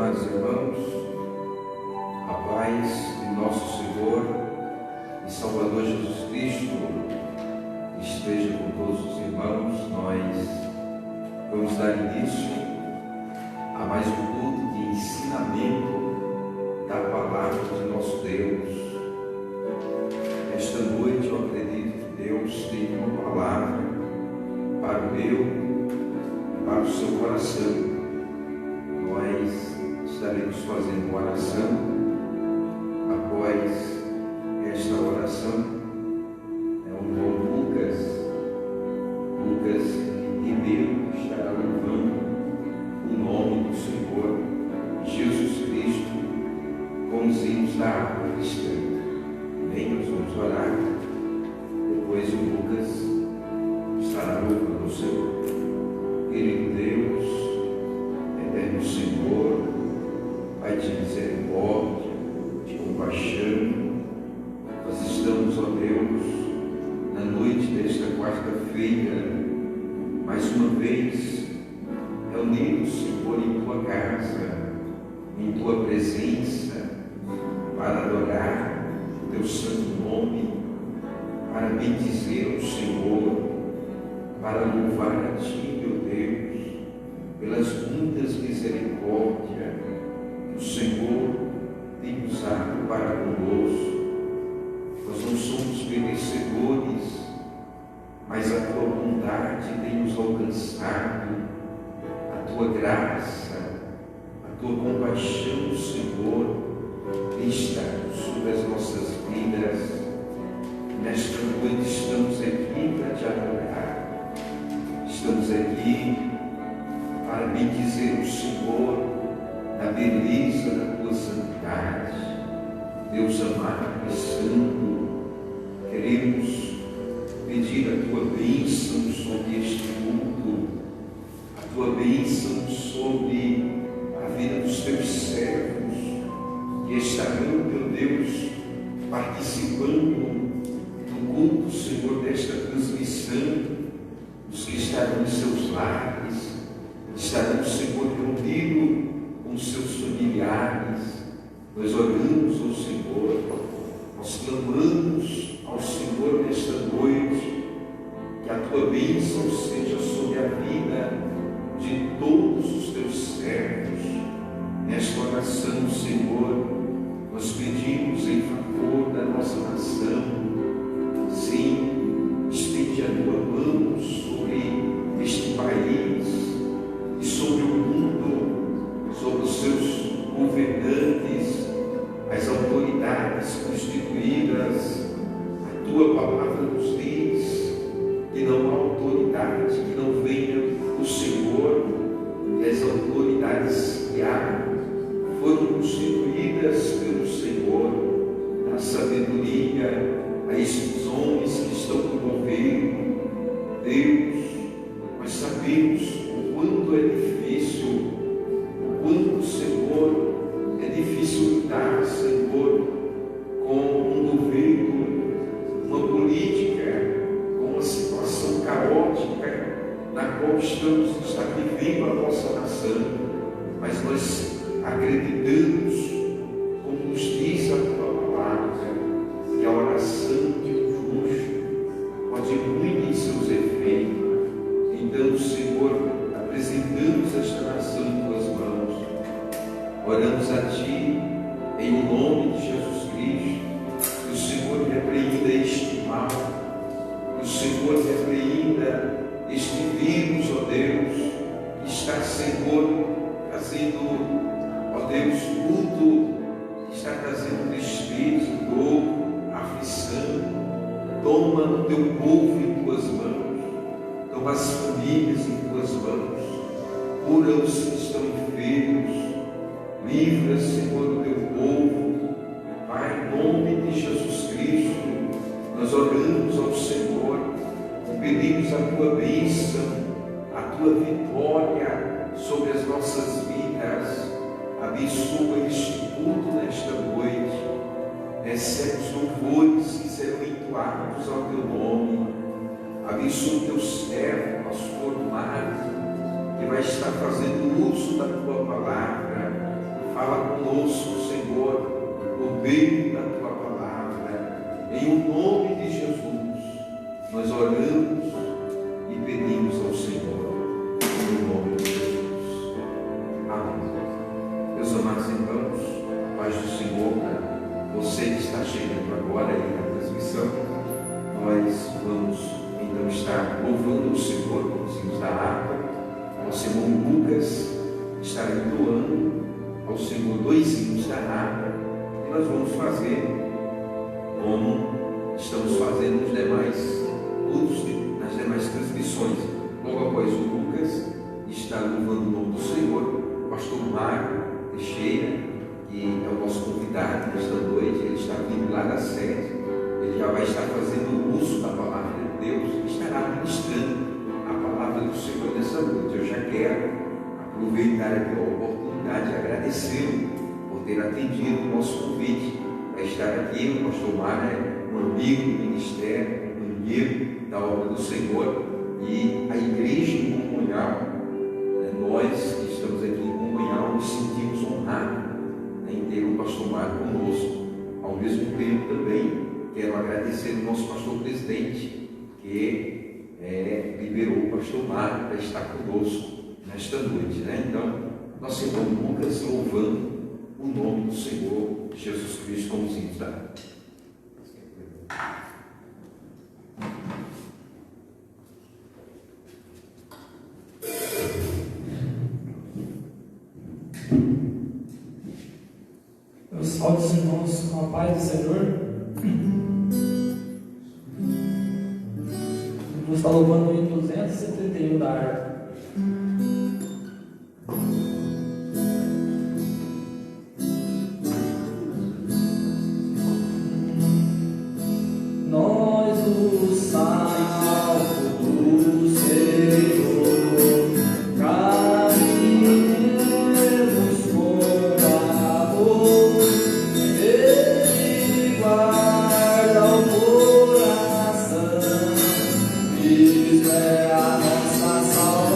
amados irmãos, a paz de nosso Senhor e Salvador Jesus Cristo esteja com todos os irmãos. Nós vamos dar início a mais um culto de ensinamento da palavra de nosso Deus. Esta noite eu acredito que Deus tem uma palavra para o meu e para o seu coração. Nós estaremos fazendo uma oração. Após esta oração, é o irmão Lucas primeiro estará louvando o nome do Senhor Jesus Cristo com os hinos da harpa cristã. Bem, nós vamos orar. Depois o Lucas estará louvando o Senhor. Querido Deus, eterno Senhor, Pai de misericórdia, de compaixão, nós estamos, ó Deus, na noite desta quarta-feira, mais uma vez, reunidos, Senhor, em Tua casa, em Tua presença, para adorar o Teu santo nome, para bendizer o Senhor, para louvar a Ti, meu Deus, pelas muitas misericórdias que o Senhor tem usado para conosco. Nós não somos merecedores, mas a Tua bondade tem nos alcançado, a Tua graça, a Tua compaixão, Senhor, tem estado sobre as nossas vidas. Nesta noite estamos aqui para Te adorar, estamos aqui para bendizer o Senhor na beleza da Tua santidade. Deus amado e santo, queremos pedir a Tua bênção sobre este mundo, a Tua bênção sobre a vida dos Teus servos, que estarão, meu Deus, participando do culto, Senhor, desta transmissão, os que estarão em seus lares, estarão, Senhor, reunidos com seus familiares. Nós oramos ao Senhor, nós clamamos ao Senhor nesta noite, que a Tua bênção seja sobre a vida de todos os Teus servos. Nesta oração, Senhor, nós pedimos em favor da nossa nação. Sim, estende a Tua mão sobre este país e sobre o mundo, sobre os seus governantes, as autoridades constituídas. A Tua palavra nos diz que não há autoridade que não venha do Senhor, e as autoridades que há foram constituídas pelo Senhor, na sabedoria a estes homens que estão no governo. Deus, nós sabemos o quanto é difícil, o quanto, Senhor, é difícil lidar, Senhor, com um governo, uma política, com uma situação caótica na qual está vivendo a nossa nação. Mas nós acreditamos, como nos diz a Tua palavra, que a oração de um justo pode muito em seus efeitos. Então, Senhor, apresentamos esta nação em Tuas mãos. Oramos a Ti, em nome de Jesus Cristo, que o Senhor repreenda este mal, que o Senhor repreenda este vírus, ó Deus, que está, Senhor, trazendo, ó Deus, tudo, que está trazendo tristeza, dor, aflição. Toma o Teu povo em Tuas mãos, toma as famílias em Tuas mãos, cura os que estão enfermos, livra, Senhor, o Teu povo. Pai, em nome de Jesus Cristo, nós oramos ao Senhor, pedimos a Tua bênção, a Tua vitória sobre as nossas vidas. Abençoa este culto nesta noite, recebe os louvores que serão entoados ao Teu nome. Abençoa o Teu servo, pastor Mário, que vai estar fazendo uso da Tua palavra, Fala conosco, Senhor, por meio da tua palavra. Em o nome de Jesus, nós oramos e pedimos ao Senhor, em nome de Jesus. Amém. Meus amados irmãos, paz do Senhor, você que está chegando agora aí na transmissão, nós vamos então estar louvando o Senhor com os hinos da harpa. Nosso irmão Lucas estará entoando ao Senhor 2 hinos da harpa, e nós vamos fazer como estamos fazendo nos demais cultos, nas demais transmissões. Logo após o Lucas está louvando o nome do Senhor, o pastor Mário Teixeira, que é o nosso convidado nesta noite. Ele está vindo lá da sede, ele já vai estar fazendo uso da palavra de Deus e estará ministrando a palavra do Senhor nessa noite. Eu já quero aproveitar aqui a oportunidade de agradecê-lo por ter atendido o nosso convite para estar aqui. O pastor Mário é um amigo do ministério, um amigo da obra do Senhor, e a igreja em Comunhal, nós que estamos aqui em Comunhal, nos sentimos honrados em ter o pastor Mário conosco. Ao mesmo tempo também quero agradecer ao nosso pastor presidente, que liberou o pastor Mário para estar conosco nesta noite, Então, nosso irmão Lucas louvando o nome do Senhor Jesus Cristo como hinos da harpa. Eu salve os irmãos com a paz do Senhor. Vamos estar louvando o hino 271 da harpa. Nós o salvo do Senhor, caminhemos com amor, Ele guarda o coração, Cristo é a nossa salvação.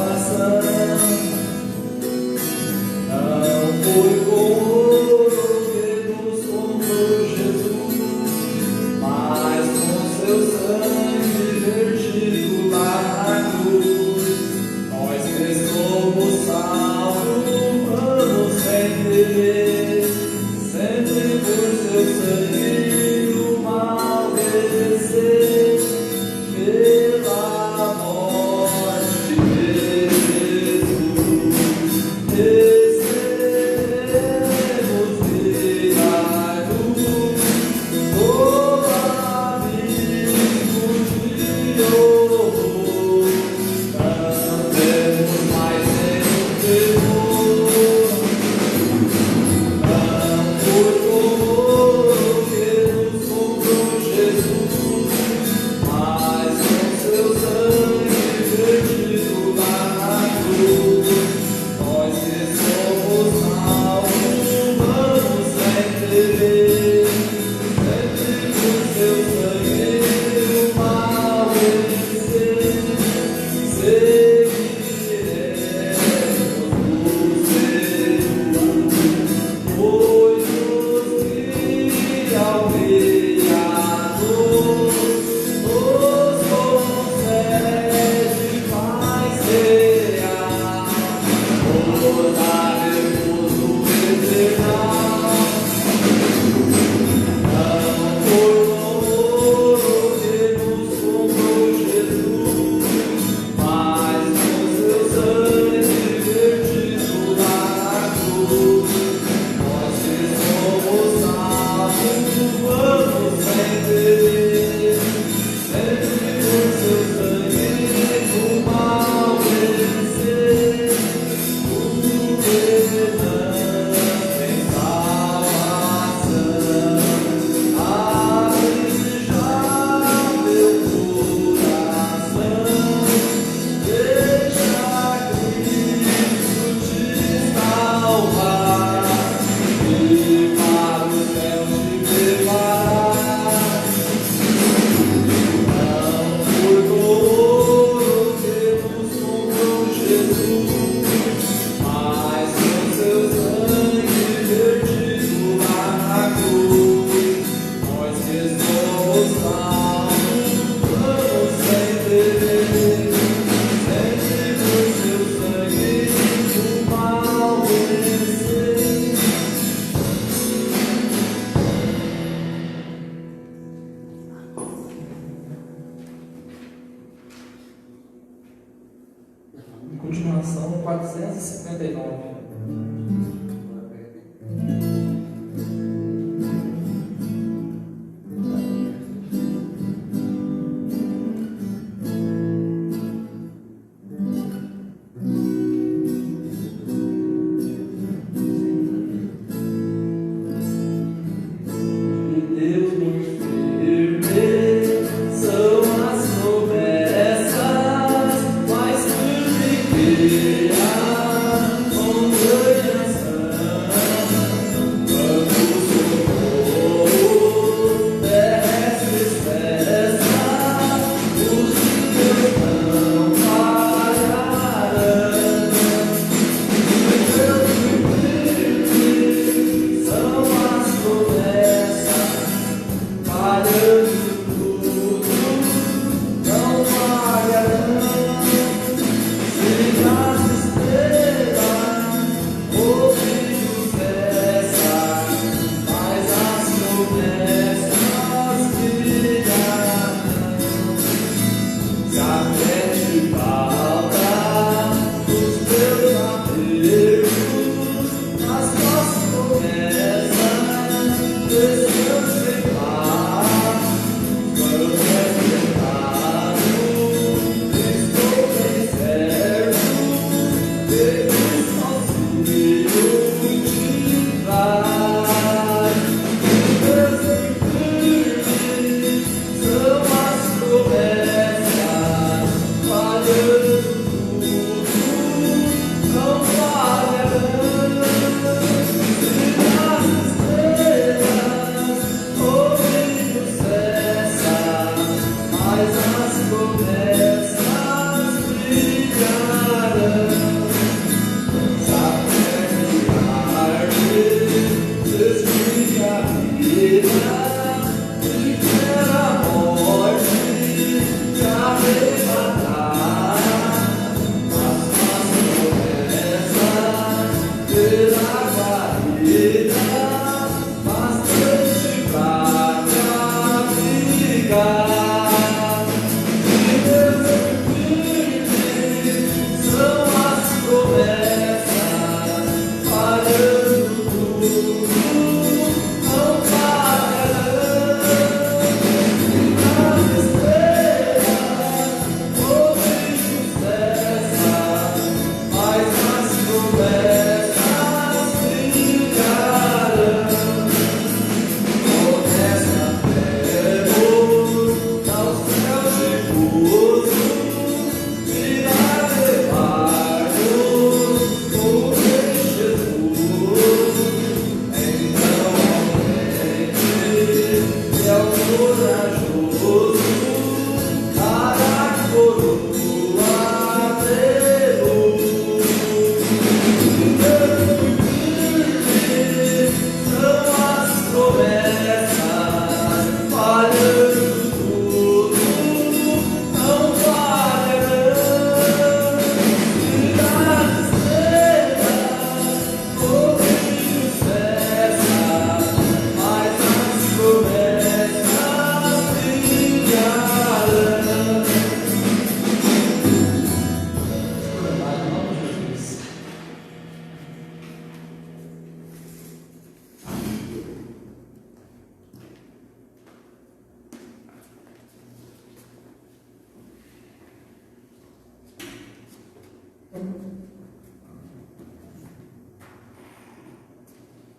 Continuação 459.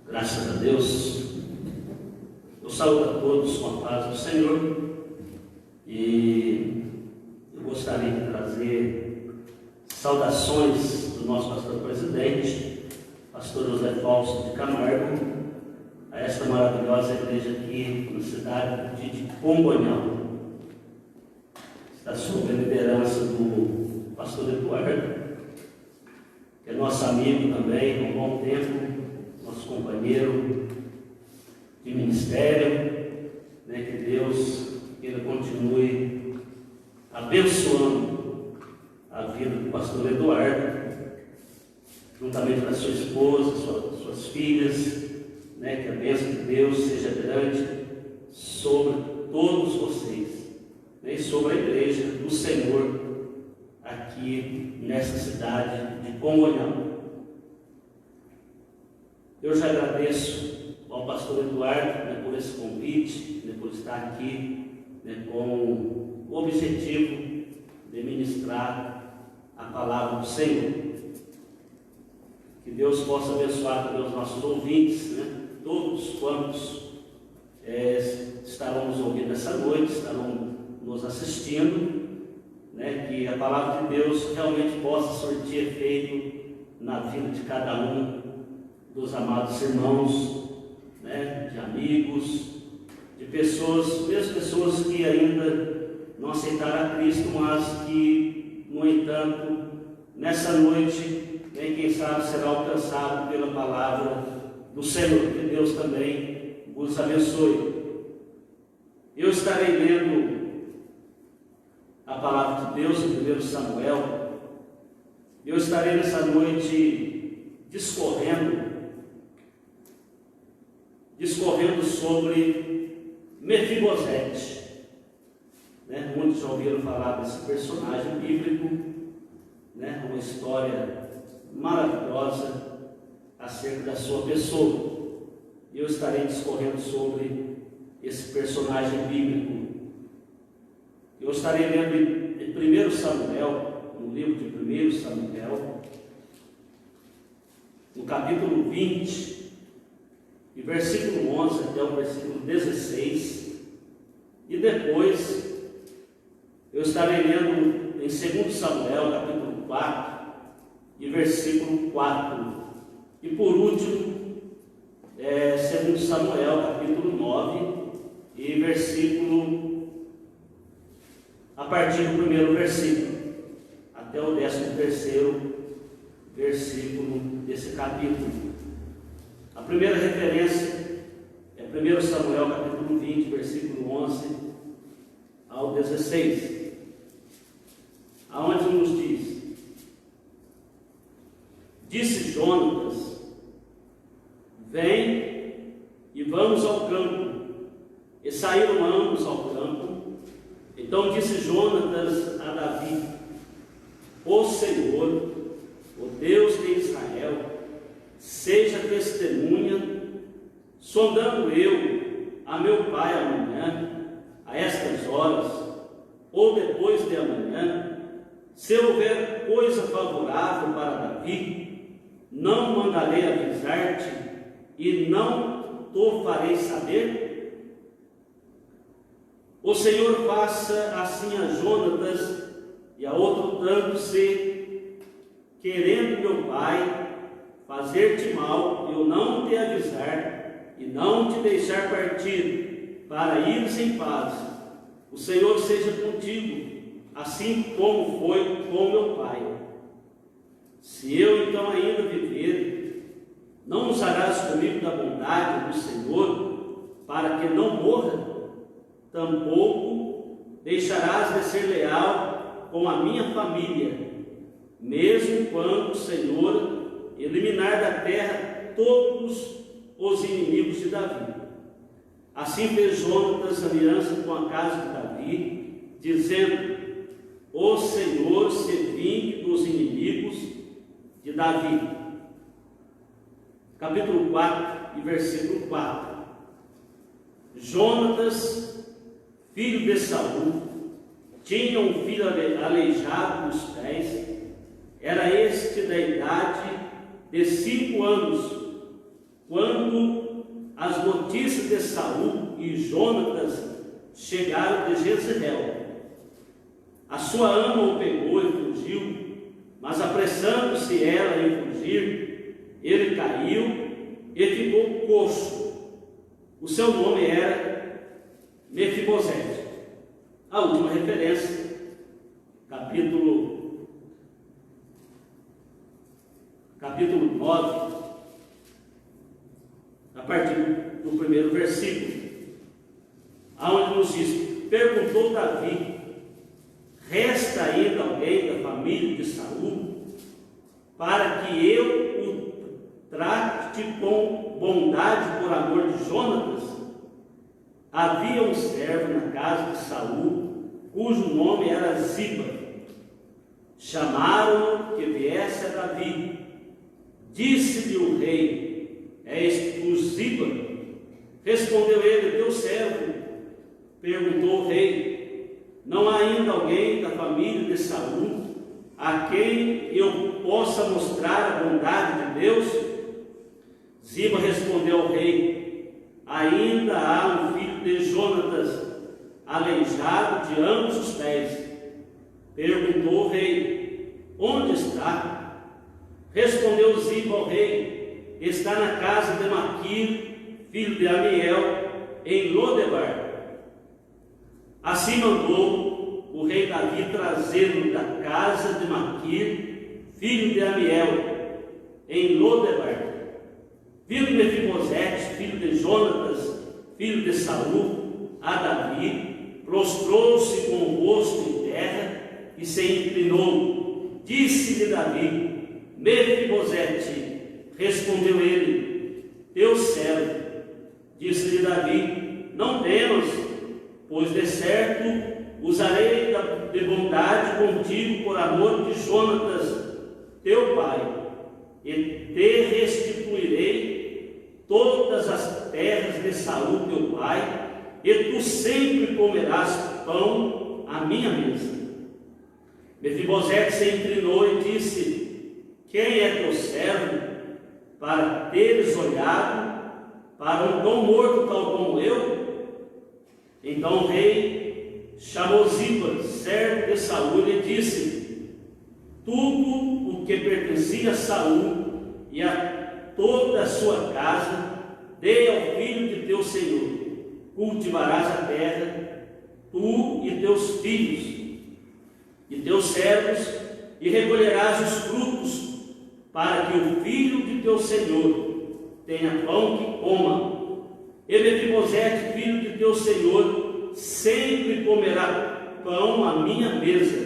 Graças a Deus, eu saúdo a todos com a paz do Senhor e eu gostaria de trazer saudações do nosso pastor presidente, pastor José Fausto de Camargo, a esta maravilhosa igreja aqui na cidade de Congonhal. Está sob a liderança do pastor Eduardo, que é nosso amigo também há um bom tempo, nosso companheiro de ministério, que Deus ele continue abençoando a vida do pastor Eduardo, juntamente com a sua esposa, suas filhas, que a bênção de Deus seja grande sobre todos vocês, e sobre a igreja do Senhor aqui nessa cidade de Congonhal. Eu já agradeço ao pastor Eduardo, né, por esse convite, né, por estar aqui, né, com o objetivo de ministrar a palavra do Senhor. Que Deus possa abençoar também os nossos ouvintes, né, todos quantos estarão nos ouvindo essa noite, estarão nos assistindo, né, que a palavra de Deus realmente possa surtir efeito na vida de cada um dos amados irmãos, né, de amigos, de pessoas, mesmo pessoas que ainda não aceitaram a Cristo, mas que, no entanto, nessa noite, né, quem sabe será alcançado pela palavra do Senhor. Que Deus também os abençoe. Eu estarei lendo a palavra de Deus em 1 Samuel. Eu estarei nessa noite discorrendo sobre Mefibosete. Né? Muitos já ouviram falar desse personagem bíblico, né? Uma história maravilhosa acerca da sua pessoa. Eu estarei discorrendo sobre esse personagem bíblico. Eu estarei lendo em 1 Samuel, no livro de 1 Samuel, no capítulo 20, e versículo 11 até o versículo 16, e depois eu estarei lendo em 2 Samuel, capítulo 4, e versículo 4, e por último, 2 Samuel, capítulo 9, e versículo, a partir do primeiro versículo, até o 13º versículo desse capítulo. A primeira referência é 1 Samuel, capítulo 20, versículo 11 ao 16, aonde nos diz: Disse Jonatas: Vem e vamos ao campo. E saíram ambos ao campo. Então disse Jonatas a Davi: O Senhor, o Deus de Israel, seja testemunha, sondando eu a meu pai amanhã, a estas horas, ou depois de amanhã, se houver coisa favorável para Davi, não mandarei avisar-te e não te farei saber? O Senhor faça assim a Jonatas e a outro tanto, se, querendo meu pai fazer-te mal, eu não te avisar e não te deixar partir, para ires em paz. O Senhor seja contigo, assim como foi com meu pai. Se eu então ainda viver, não usarás comigo da bondade do Senhor, para que não morra? Tampouco deixarás de ser leal com a minha família, mesmo quando o Senhor eliminar da terra todos os inimigos de Davi. Assim fez Jonatas aliança com a casa de Davi, dizendo: O Senhor se vingue dos inimigos de Davi. Capítulo 4 e versículo 4. Jonatas, filho de Saul, tinha um filho aleijado dos pés. Era este da idade de 5 anos, quando as notícias de Saul e Jonatas chegaram de Jezreel. A sua ama o pegou e fugiu, mas apressando-se ela em fugir, ele caiu e ficou coxo. O seu nome era Mefibosete. A última referência, capítulo 9, a partir do primeiro versículo, aonde nos diz: Perguntou Davi: Resta ainda alguém da família de Saul, para que eu o trate com bondade por amor de Jonatas? Havia um servo na casa de Saul, cujo nome era Ziba. chamaram que viesse a Davi. Disse-lhe o rei: És tu Ziba? Respondeu ele: teu servo. Perguntou o rei: não há ainda alguém da família de Saul a quem eu possa mostrar a bondade de Deus? Ziba respondeu ao rei: ainda há um filho de Jonatas, aleijado de ambos os pés. Perguntou o rei: onde está? Respondeu Ziba ao rei: está na casa de Maquir, filho de Amiel, em Lodebar. Assim mandou o rei Davi trazê-lo da casa de Maquir, filho de Amiel, em Lodebar. Vindo Mefibosete, filho de Jonatas, filho de Saul, a Davi, prostrou-se com o rosto em terra e se inclinou. Disse-lhe Davi: Mefibosete. Respondeu ele: teu servo. Disse-lhe Davi: não temas, pois de certo usarei de bondade contigo por amor de Jonatas, teu pai, e te restituirei todas as terras de Saul, teu pai, e tu sempre comerás pão à minha mesa. Mefibosete se inclinou e disse: quem é teu servo, para teres olhado para um tão morto tal como eu? Então o rei chamou Ziba, servo de Saul, e disse: tudo o que pertencia a Saul e a toda a sua casa dei ao filho de teu senhor. Cultivarás a terra, tu e teus filhos e teus servos, e recolherás os frutos, para que o filho de teu senhor tenha pão que coma. E Mefibosete, filho de teu senhor, sempre comerá pão à minha mesa.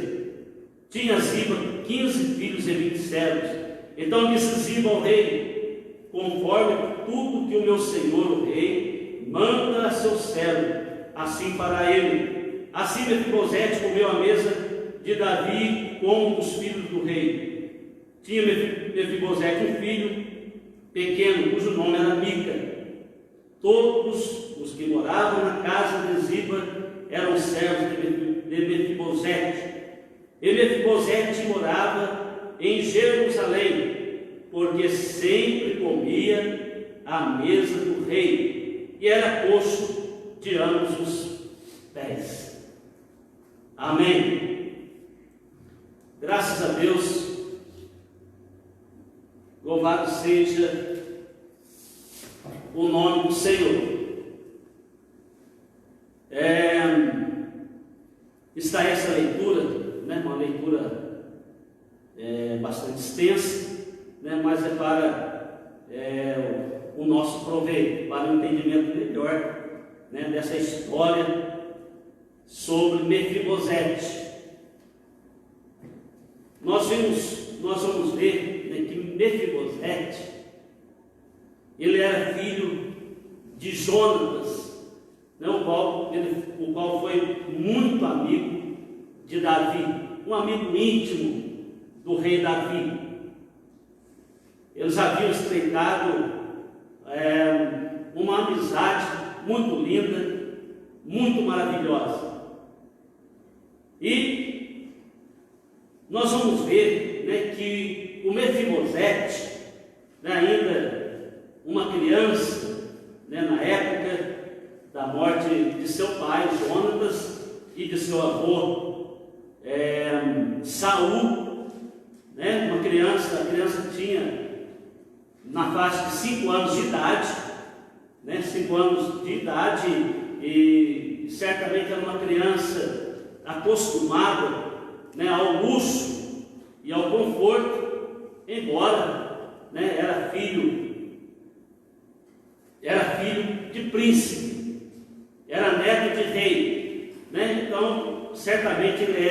Tinha Ziba 15 filhos e 20 servos. Então disse Ziba ao rei: conforme tudo que o meu senhor o rei manda a seu servo, assim fará ele. Assim Mefibosete comeu à mesa de Davi com um dos filhos do rei. Tinha Mefibosete um filho pequeno, cujo nome era Mica. Todos os que moravam na casa de Ziba eram servos de Mefibosete. E Mefibosete morava em Jerusalém, porque sempre comia à mesa do rei, e era coxo de ambos os pés. Amém. Graças a Deus. Louvado seja o nome do Senhor. Está essa leitura, né, uma leitura bastante extensa, né, mas é para o nosso proveito, para o entendimento melhor, né, dessa história sobre Mefibosete. Nós vamos ver, né, que Mefibosete, ele era filho de Jonatas, né, o qual foi muito amigo de Davi, um amigo íntimo do rei Davi. Eles haviam estreitado uma amizade muito linda, muito maravilhosa. E nós vamos ver, né, que o Mefibosete, né, ainda uma criança, né, na época da morte de seu pai, Jonatas, e de seu avô, Saul, né, a criança tinha na faixa de 5 anos de idade, né, 5 anos de idade, e certamente era uma criança acostumada, né, ao luxo e ao conforto, embora, né, era filho de príncipe, era neto de rei, né? Então certamente ele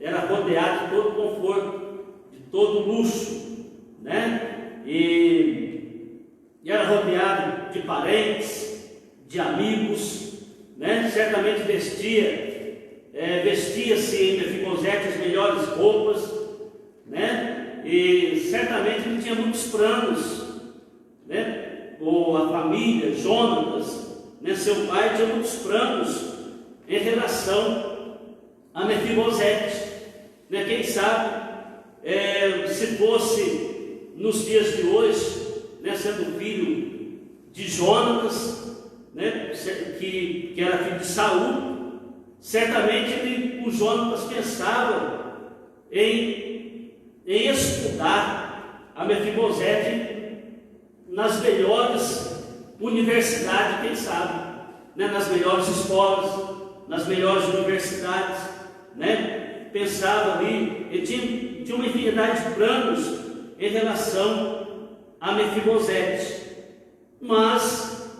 era rodeado de todo conforto, de todo luxo, né? E era rodeado de parentes, de amigos, né? Certamente vestia vestia-se em Mefibosete as melhores roupas, né? E certamente ele tinha muitos planos, né? Ou a família, Jonatas, né? Seu pai tinha muitos planos em relação a Mefibosete, né? Quem sabe, se fosse nos dias de hoje, né? Sendo filho de Jonatas, né? que era filho de Saul, certamente o Jonatas pensava em estudar a Mefibosete nas melhores universidades, quem sabe, né? Nas melhores escolas, nas melhores universidades, né? Pensava ali, ele tinha uma infinidade de planos em relação a Mefibosete, mas,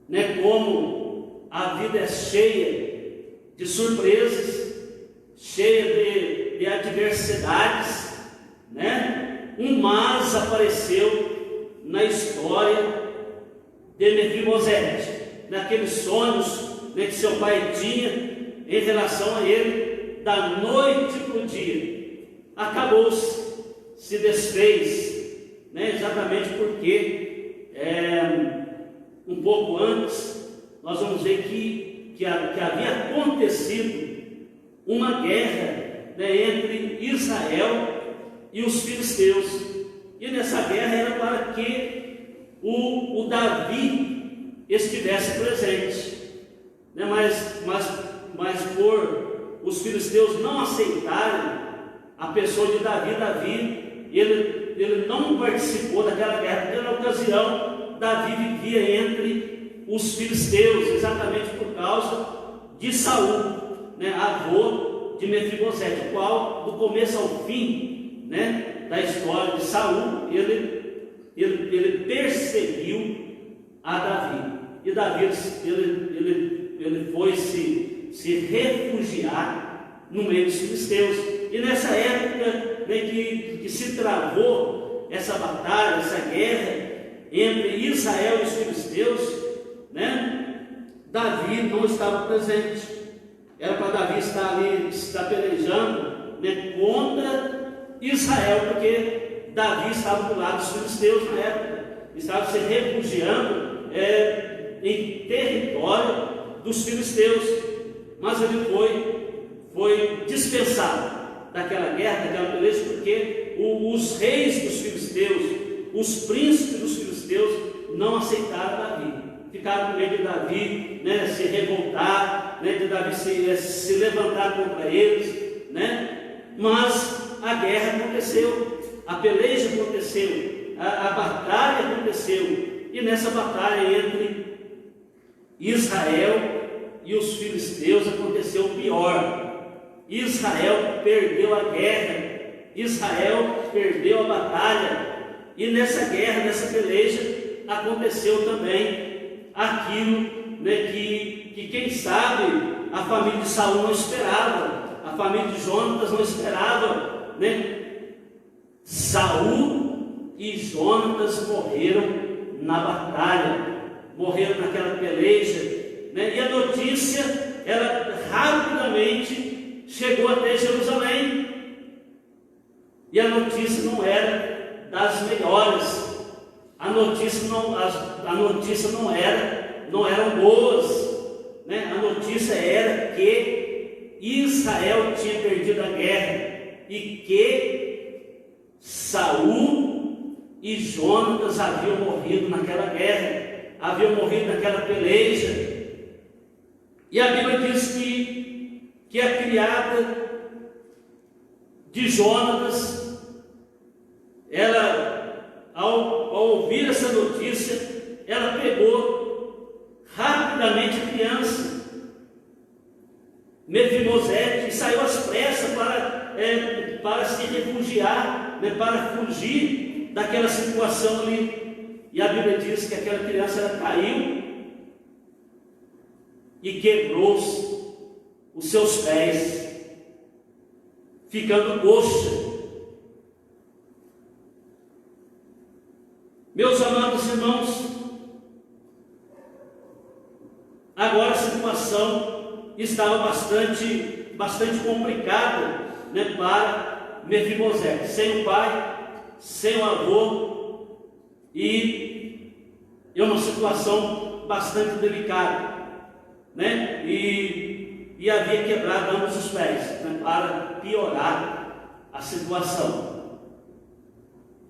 né, como a vida é cheia de surpresas, cheia de adversidades, né? Um mas apareceu na história de Mefibosete, naqueles sonhos, né, que seu pai tinha em relação a ele, da noite para o dia. Acabou-se, se desfez, né? Exatamente porque um pouco antes nós vamos ver que havia acontecido uma guerra, né, entre Israel e os filisteus, e nessa guerra era para que o Davi estivesse presente, né? Mas por os filisteus não aceitarem a pessoa de Davi, ele não participou daquela guerra. Naquela ocasião, Davi vivia entre os filisteus, exatamente por causa de Saul, né, avô de Mefibosete, o qual, do começo ao fim, né, da história de Saul, ele perseguiu a Davi. E Davi ele foi se refugiar no meio dos filisteus. E nessa época, né, que se travou essa batalha, essa guerra entre Israel e os filisteus, né, Davi não estava presente. Era para Davi estar pelejando, né, contra Israel, porque Davi estava do lado dos filisteus na época, estava se refugiando em território dos filisteus, mas ele foi dispensado daquela guerra, daquela peleja, porque os reis dos filisteus, os príncipes dos filisteus não aceitaram Davi, ficaram com medo de Davi, né, se revoltar, né, de Davi se levantar contra eles, né? Mas a guerra aconteceu, a peleja aconteceu, a batalha aconteceu, e nessa batalha entre Israel e os filisteus aconteceu o pior. Israel perdeu a guerra, Israel perdeu a batalha, e nessa guerra, nessa peleja, aconteceu também aquilo, né, que quem sabe a família de Saul não esperava, a família de Jonatas não esperava, né? Saul e Jonatas morreram na batalha, morreram naquela peleja, né? E a notícia, ela rapidamente chegou até Jerusalém, e a notícia não era das melhores, a notícia não eram boas, né? A notícia era que Israel tinha perdido a guerra e que Saul e Jonatas haviam morrido naquela guerra, haviam morrido naquela peleja. E a Bíblia diz que a criada de Jonatas, ela, ao ouvir essa notícia, ela pegou rapidamente a criança Mefibosete e saiu às pressas para se refugiar, né, para fugir daquela situação ali. E a Bíblia diz que aquela criança ela caiu e quebrou os seus pés, ficando coxa. Meus amados irmãos, agora a situação estava bastante complicado, né, para Mefibosete, sem o pai, sem o avô, e é uma situação bastante delicada, né? E havia quebrado ambos os pés, né, para piorar a situação.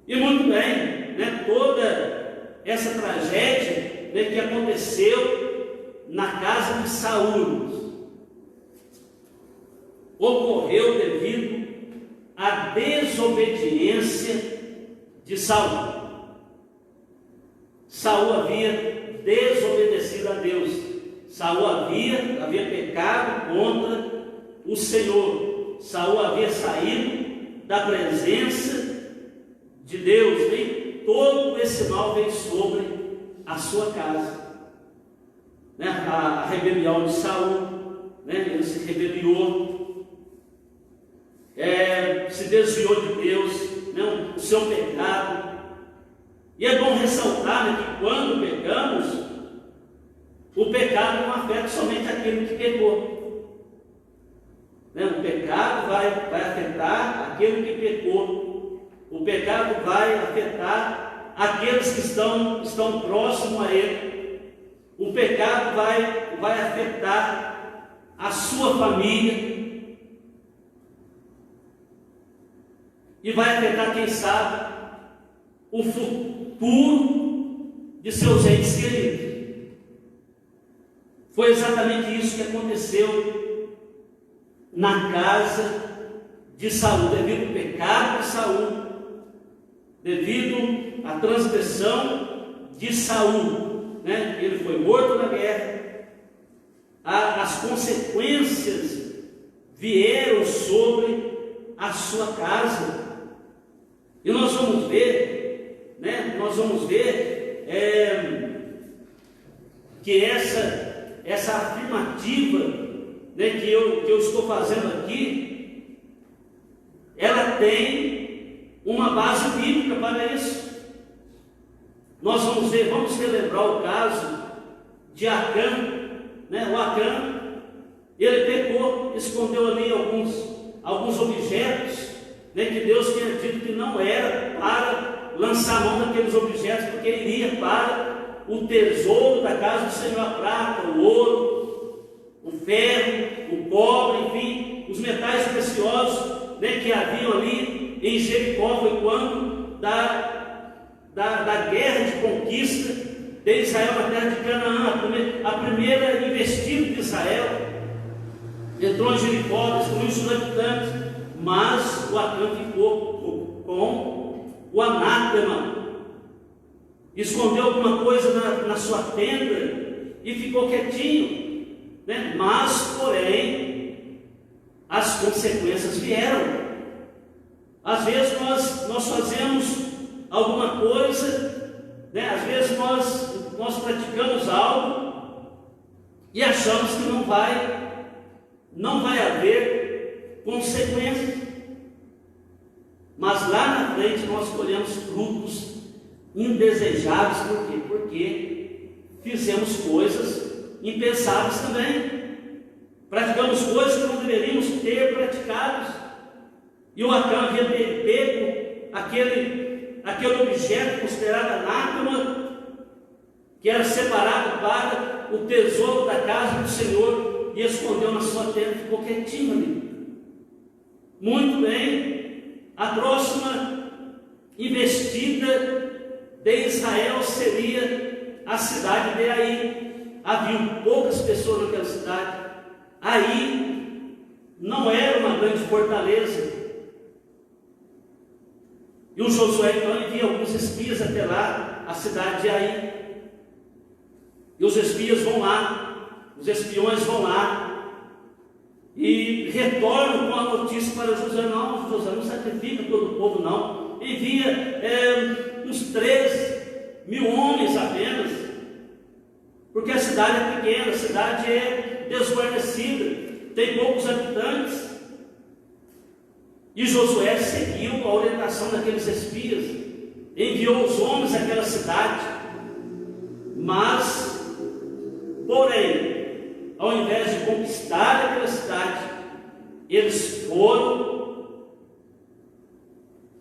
E muito bem, né, toda essa tragédia, né, que aconteceu na casa de Saul ocorreu devido à desobediência de Saul. Saul havia desobedecido a Deus. Saul havia pecado contra o Senhor. Saul havia saído da presença de Deus, e todo esse mal veio sobre a sua casa. Né? A rebelião de Saul, né? Ele se rebeliou, se desviou de Deus, né? O seu pecado. E é bom ressaltar, né, que quando pecamos, o pecado não afeta somente aquele que pecou, né? O pecado vai afetar aquele que pecou. O pecado vai afetar aqueles que estão próximos a ele. O pecado vai afetar a sua família. E vai afetar, quem sabe, o futuro de seus entes queridos. Foi exatamente isso que aconteceu na casa de Saul, devido ao pecado de Saul, devido à transgressão de Saul, né? Ele foi morto na guerra. As consequências vieram sobre a sua casa. E nós vamos ver, né? Que essa afirmativa, né, que eu estou fazendo aqui, ela tem uma base bíblica para isso. Nós vamos relembrar o caso de Acã, né? O Acã, ele pecou, escondeu ali alguns objetos, né, que Deus tinha dito que não era para lançar a mão daqueles objetos, porque ele iria para o tesouro da casa do Senhor, a prata, o ouro, o ferro, o cobre, enfim, os metais preciosos, né, que haviam ali em Jericó. Foi quando da guerra de conquista de Israel na terra de Canaã, a primeira investida de Israel, entrou em Jericó, destruiu os habitantes, mas o Acã ficou com o anátema, escondeu alguma coisa na sua tenda e ficou quietinho, né? Mas, porém, as consequências vieram. Às vezes nós fazemos alguma coisa, né? Às vezes nós praticamos algo e achamos que não vai haver consequências, mas lá na frente nós colhemos frutos indesejáveis. Por quê? Porque fizemos coisas impensáveis também, praticamos coisas que não deveríamos ter praticado. E o Acã havia pego aquele objeto considerado anátema, que era separado para o tesouro da casa do Senhor, e escondeu na sua tenda e ficou quietinho ali. Muito bem, a próxima investida de Israel seria a cidade de Ai. Havia poucas pessoas naquela cidade. Ai não era uma grande fortaleza. E o Josué então envia alguns espias até lá, a cidade de Ai. E os espias vão lá, os espiões vão lá e retornam com a notícia para Josué: não, Josué, não sacrifica todo o povo, não. Envia uns 3.000 homens apenas, porque a cidade é pequena, a cidade é desguarnecida, tem poucos habitantes. E Josué seguiu a orientação daqueles espias, enviou os homens àquela cidade, mas, porém, ao invés de conquistar aquela cidade, eles foram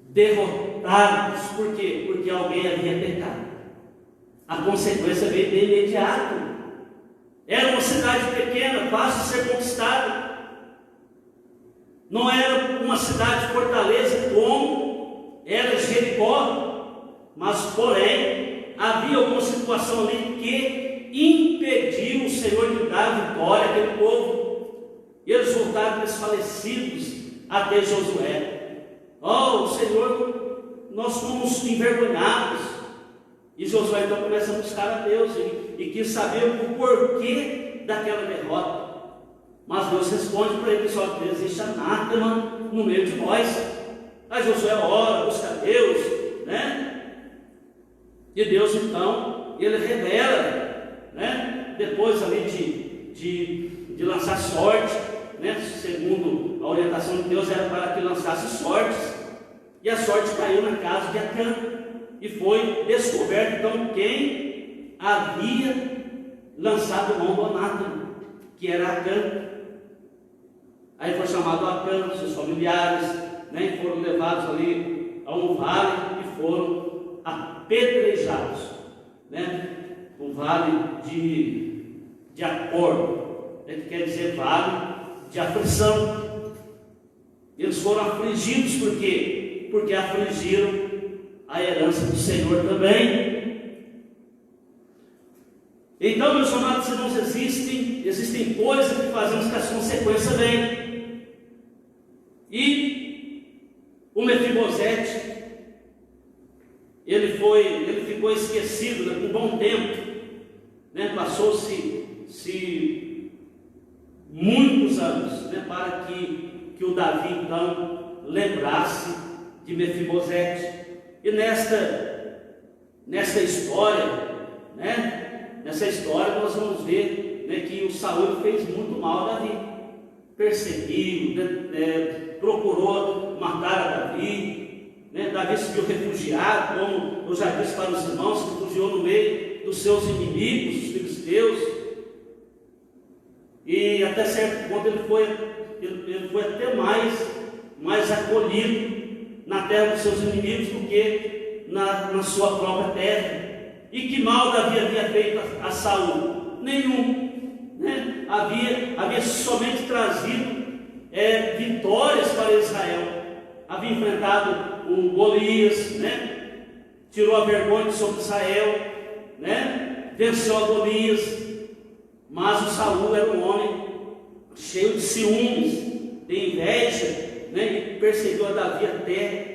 derrotados. Por quê? Porque alguém havia pecado. A consequência veio de imediato. Era uma cidade pequena, fácil de ser conquistada. Não era uma cidade fortaleza como era Jericó, mas porém havia alguma situação ali que impediu o Senhor de dar vitória àquele povo. E eles voltaram desfalecidos até Josué. Oh, Senhor, nós fomos envergonhados. E Josué então começa a buscar a Deus e quis saber o porquê daquela derrota. Mas Deus responde para ele: só que existe anátema no meio de nós. Aí Josué ora, busca a Deus, né? E Deus então, ele revela, né? Depois ali de lançar sorte, né? Segundo a orientação de Deus, era para que lançasse sortes. E a sorte caiu na casa de Acã. E foi descoberto então quem havia lançado mão do anátema, que era Acã. Aí foi chamado Acã, seus familiares, né, foram levados ali a um vale e foram apedrejados, né, o vale de Acor, né, que quer dizer vale de aflição. Eles foram afligidos por quê? Porque afligiram a herança do Senhor também. Então, meus amados irmãos, existem coisas que fazemos que as consequências venham. E o Mefibosete, ele ficou esquecido, né, por um bom tempo, né, passou-se muitos anos, né, para que o Davi então lembrasse de Mefibosete. E nesta história, né, nessa história nós vamos ver, né, que o Saul fez muito mal a Davi, perseguiu, né, procurou matar a Davi, né? Davi se viu refugiado, como eu já disse para os irmãos, se refugiou no meio dos seus inimigos, os filisteus, e até certo ponto ele foi até mais acolhido na terra dos seus inimigos do que na sua própria terra. E que mal Davi havia feito a Saul? Nenhum, né? Havia somente trazido vitórias para Israel. Havia enfrentado o Golias, né? Tirou a vergonha sobre Israel, né? Venceu a Golias. Mas o Saul era um homem cheio de ciúmes, de inveja, né? E perseguiu a Davi até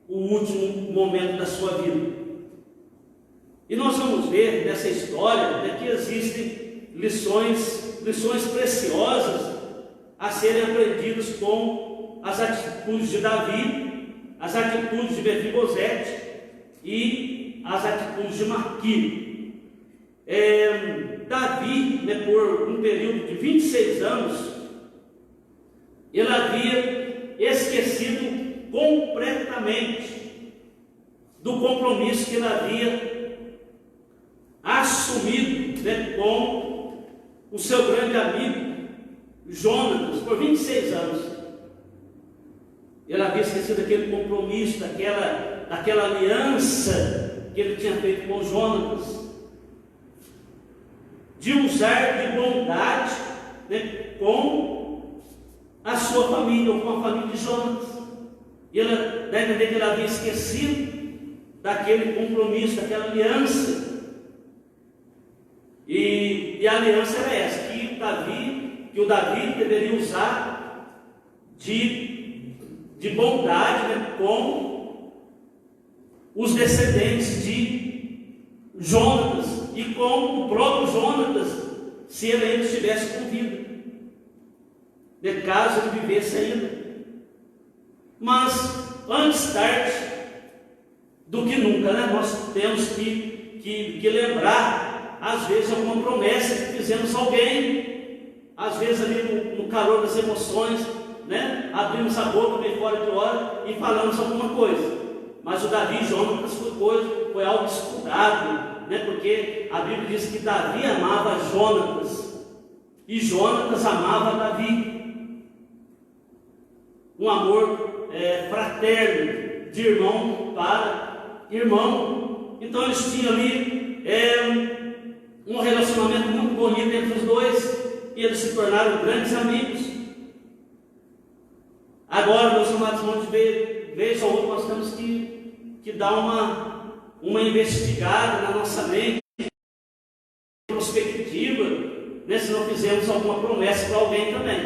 o último momento da sua vida. E nós vamos ver nessa história, né, que existem lições preciosas a serem aprendidas com as atitudes de Davi, as atitudes de Mefibosete e as atitudes de Maquir. Davi, né, por um período de 26 anos, ele havia esquecido completamente do compromisso que ele havia assumido, né, com o seu grande amigo Jonatas, por 26 anos. Ele havia esquecido aquele compromisso, daquela aliança que ele tinha feito com Jonatas, de usar de bondade, né, com a sua família, ou com a família de Jonatas. E ele dá a entender que ele havia esquecido daquele compromisso, daquela aliança. E a aliança era essa, que o Davi deveria usar de bondade, né, com os descendentes de Jonatas e com o próprio Jonatas, se ele ainda estivesse com vida, de caso ele vivesse ainda. Mas antes tarde do que nunca, né, nós temos que lembrar, às vezes, alguma promessa que fizemos a alguém. Às vezes ali no calor das emoções, né, abrimos a boca bem fora de hora e falamos alguma coisa. Mas o Davi e Jonatas foi algo estudado, né, porque a Bíblia diz que Davi amava Jonatas E Jonatas amava Davi. Um amor fraterno, de irmão para irmão. Então eles tinham ali um relacionamento muito bonito entre os dois. E eles se tornaram grandes amigos. Agora, meus amados irmãos, vez ou outra nós temos que dar uma investigada na nossa mente, prospectiva, né, se não fizermos alguma promessa para alguém também,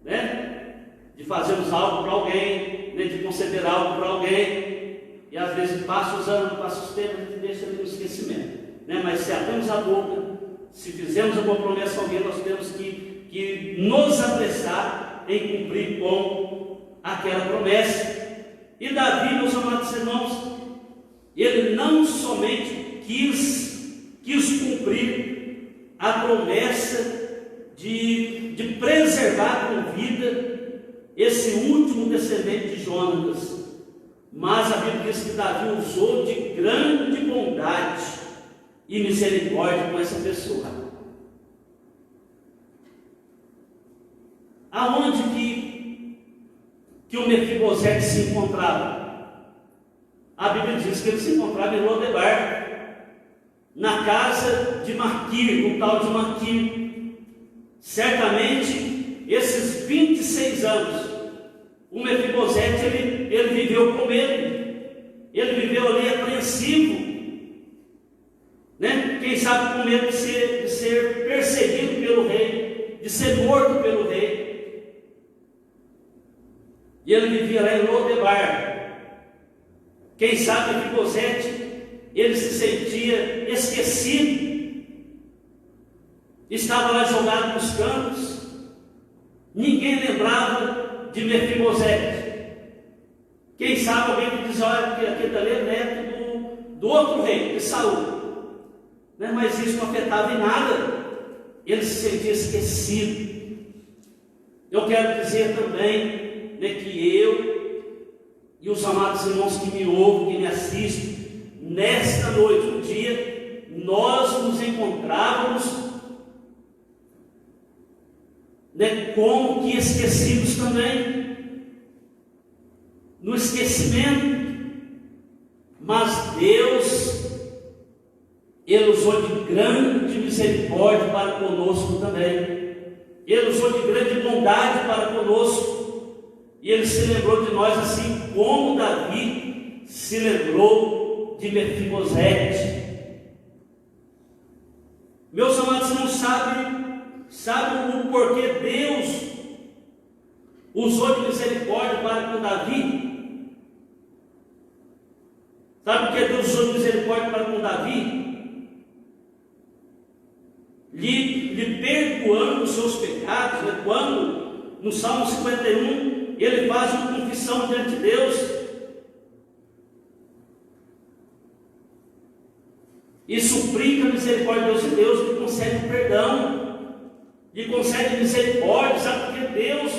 né? De fazermos algo para alguém, né, de conceder algo para alguém, e às vezes passa os anos, passa os tempos, a gente deixa ali no esquecimento, né? Mas se abrimos a boca, se fizermos alguma promessa a alguém, nós temos que nos apressar em cumprir com aquela promessa. E Davi, meus amados irmãos, ele não somente quis cumprir a promessa de preservar com vida esse último descendente de Jonatas, mas a Bíblia diz que Davi usou de grande bondade e misericórdia com essa pessoa. Aonde que o Mefibosete se encontrava? A Bíblia diz que ele se encontrava em Lodebar, na casa de Maquir, no tal de Maquir. Certamente, esses 26 anos, o Mefibosete, ele viveu com medo, ele viveu ali apreensivo, né? Quem sabe com medo de ser perseguido pelo rei, de ser morto pelo rei. E ele vivia lá em Lodebar. Quem sabe Mefibosete, ele se sentia esquecido, estava lá jogado nos cantos, ninguém lembrava de Mefibosete. Quem sabe alguém que diz: olha, aquele ali é neto do outro rei, de Saul. Né? Mas isso não afetava em nada, ele se sentia esquecido. Eu quero dizer também, né, que eu e os amados irmãos que me ouvem, que me assistem, nesta noite, um dia, nós nos encontrávamos, né, como que esquecidos também, no esquecimento. Mas Deus, Ele usou de grande misericórdia para conosco também. Ele usou de grande bondade para conosco. E Ele se lembrou de nós, assim como Davi se lembrou de Mefibosete. Meus amados, não sabem o porquê Deus usou de misericórdia para com Davi? Sabe por que Deus usou de misericórdia para com Davi? Lhe perdoando os seus pecados, né? Quando no Salmo 51 ele faz uma confissão diante de Deus e suplica a misericórdia de Deus, lhe concede perdão, lhe concede misericórdia. Sabe por que Deus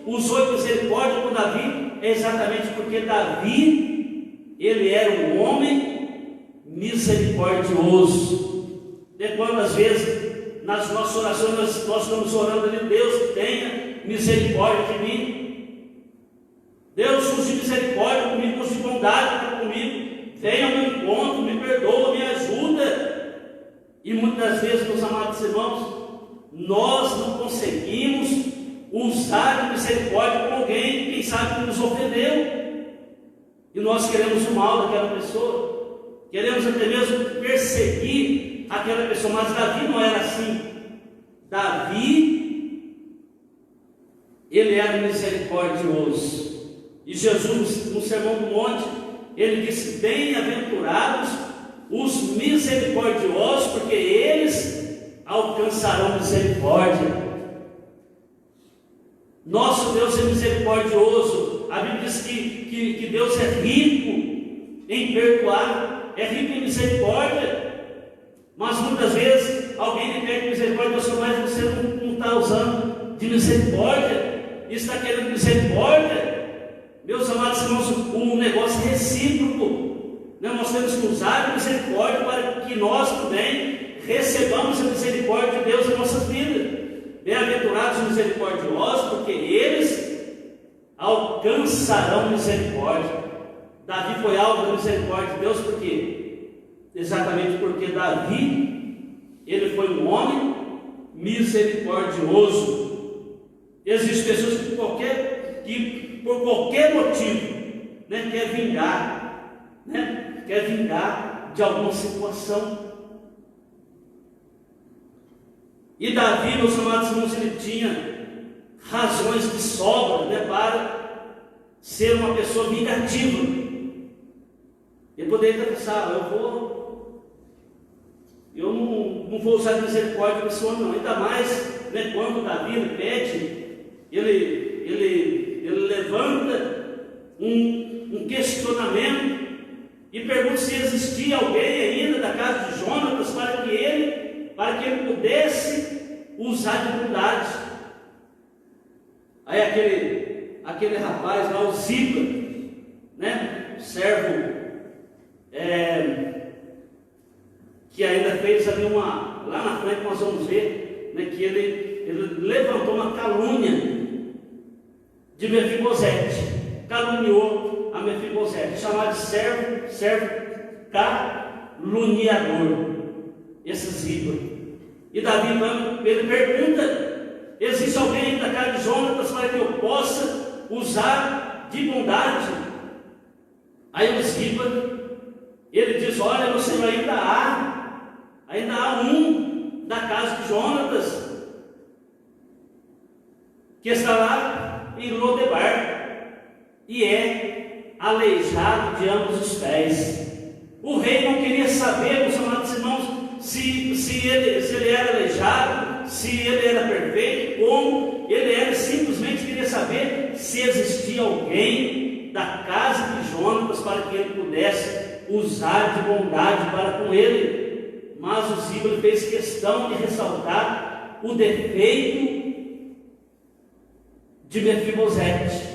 usou de misericórdia com Davi? É exatamente porque Davi, ele era um homem misericordioso. De quando às vezes nas nossas orações nós estamos orando ali: Deus, tenha misericórdia de mim. Deus, use misericórdia comigo, use bondade para comigo, venha ao meu encontro, me perdoa, me ajuda. E muitas vezes, meus amados irmãos, nós não conseguimos usar a misericórdia com alguém, quem sabe, que nos ofendeu, e nós queremos o mal daquela pessoa, queremos até mesmo perseguir aquela pessoa. Mas Davi não era assim. Davi, ele era misericordioso. E Jesus, no Sermão do Monte, ele disse: bem-aventurados os misericordiosos, porque eles alcançarão misericórdia. Nosso Deus é misericordioso. A Bíblia diz que Deus é rico em perdoar, é rico em misericórdia. Mas muitas vezes alguém lhe pede misericórdia, mas você não está usando de misericórdia, está querendo misericórdia. Meus amados irmãos, um negócio recíproco, né? Nós temos que usar a misericórdia para que nós também recebamos a misericórdia de Deus em nossas vidas. bem-aventurados os misericordiosos, porque eles alcançarão misericórdia. Davi foi alvo da misericórdia de Deus, por quê? Exatamente porque Davi, ele foi um homem misericordioso. Existem pessoas que por qualquer motivo, né, quer vingar de alguma situação. E Davi, meus amados irmãos, ele tinha razões de sobra, né, para ser uma pessoa vingativa. Ele poderia pensar: eu não vou usar misericórdia para esse homem, não. Ainda mais, né, quando Davi ele pede, ele levanta um questionamento e pergunta se existia alguém ainda da casa de Jonatas para que ele pudesse usar de bondade. Aí aquele rapaz lá, o Ziba, né, servo, que ainda fez ali lá na frente nós vamos ver, né, que ele levantou uma calúnia de Mefibosete, caluniou a Mefibosete, chamado de servo caluniador, esse Ziba. E Davi, ele pergunta: existe alguém da casa de Jonatas para que eu possa usar de bondade? Aí o Ziba, ele diz: olha, meu Senhor, ainda há um da casa de Jonatas que está lá em Lodebar e é aleijado de ambos os pés. O rei não queria saber, meus amados irmãos, se ele era aleijado, se ele era perfeito, como ele era. Simplesmente queria saber se existia alguém da casa de Jonatas para que ele pudesse usar de bondade para com ele. Mas o Ziba fez questão de ressaltar o defeito de Mefibosete.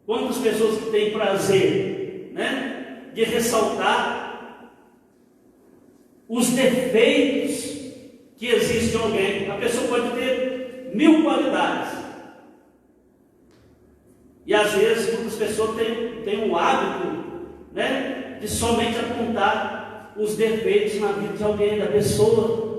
Quantas pessoas que têm prazer, né, de ressaltar os defeitos que existem em alguém? A pessoa pode ter 1000 qualidades, e às vezes muitas pessoas têm o hábito, né, de somente apontar os defeitos na vida de alguém, da pessoa.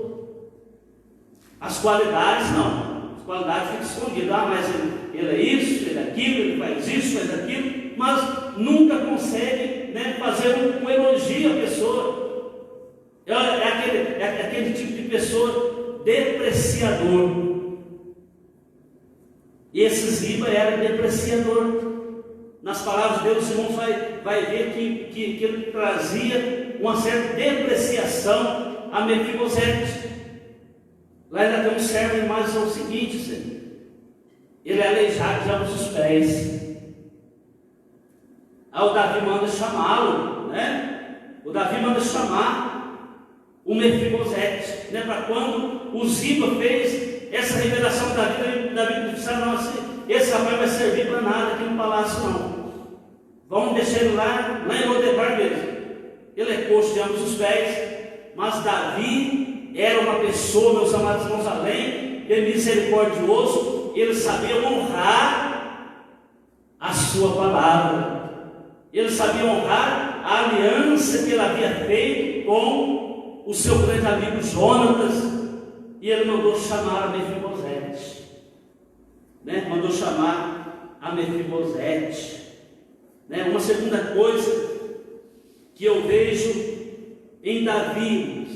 As qualidades não, as qualidades ficam escondidas. Mas ele é isso, ele é aquilo, ele faz isso, faz aquilo, mas nunca consegue, né, fazer um elogio à pessoa. É aquele tipo de pessoa depreciador. E esse Ziba era depreciador. Nas palavras de Deus, os irmãos vai ver que ele trazia uma certa depreciação a Mefibosete. Lá ainda tem um servo, mas é o seguinte: ele é aleijado de ambos os pés. Aí o Davi manda chamá-lo, né? O Davi manda chamar o Mefibosete, né? Para quando o Ziba fez essa revelação da vida, Davi disse: não, esse rapaz vai servir para nada aqui no palácio, não. Vamos deixar ele lá em Lodebar mesmo. Ele é coxo de ambos os pés. Mas Davi era uma pessoa, meus amados irmãos, além de misericordioso, ele sabia honrar a sua palavra. Ele sabia honrar a aliança que ele havia feito com o seu grande amigo Jonatas. E ele mandou chamar a Mefibosete, né? Mandou chamar a Mefibosete, né? Uma segunda coisa que eu vejo em Davi,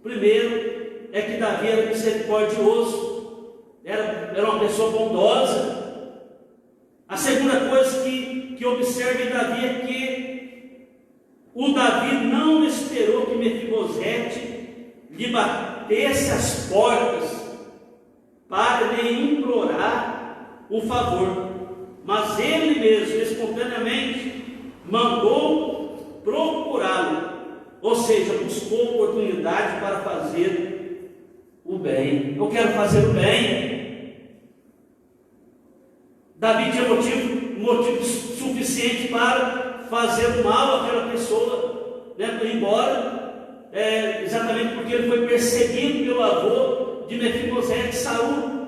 primeiro, é que Davi era misericordioso, era uma pessoa bondosa. A segunda coisa que observo em Davi é que o Davi não esperou que Mefibosete lhe batesse as portas para lhe implorar o favor, mas ele mesmo, espontaneamente, mandou procurá-lo, ou seja, buscou oportunidade para fazer o bem. Eu quero fazer o bem. Davi tinha motivo suficiente para fazer o mal àquela pessoa, né? Embora exatamente porque ele foi perseguido pelo avô de Mefibosete, Saul.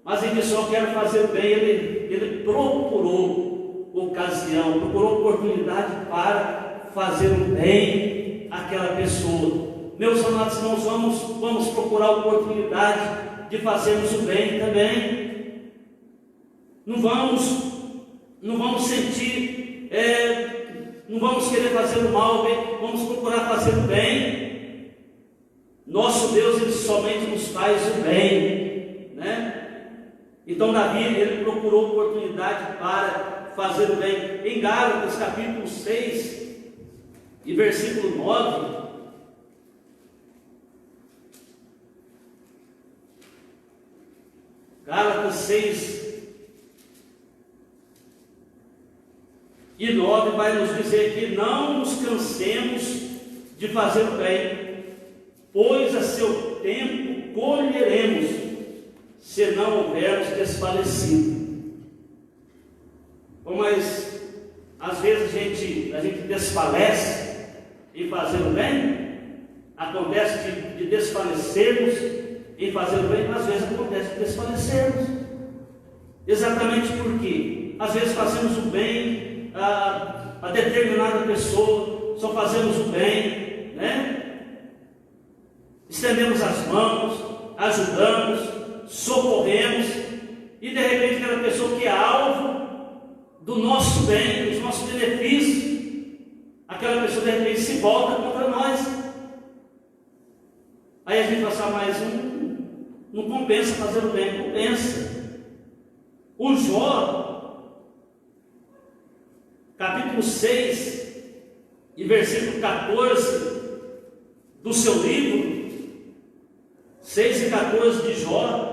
mas ele disse: eu quero fazer o bem. Ele procurou ocasião, procurou oportunidade para fazer o bem àquela pessoa. Meus amados irmãos, vamos procurar oportunidade de fazermos o bem também. Não vamos sentir, não vamos querer fazer o mal, vamos procurar fazer o bem. Nosso Deus, Ele somente nos faz o bem, né? Então Davi, ele procurou oportunidade para fazer o bem. Em Gálatas capítulo 6 e versículo 9, Gálatas 6 e 9 vai nos dizer que não nos cansemos de fazer o bem, pois a seu tempo colheremos, se não houvermos desfalecido. Bom, mas às vezes a gente desfalece em fazer o bem. Acontece de desfalecermos em fazer o bem, às vezes acontece de desfalecermos. Exatamente porque às vezes fazemos o bem a determinada pessoa, só fazemos o bem, né? Estendemos as mãos, ajudamos, socorremos, e de repente aquela pessoa que é alvo do nosso bem, dos nossos benefícios, aquela pessoa de repente se volta contra nós. Aí a gente vai falar: mas não compensa fazer o bem. Compensa. O Jó, capítulo 6 e versículo 14 do seu livro, 6 e 14 de Jó,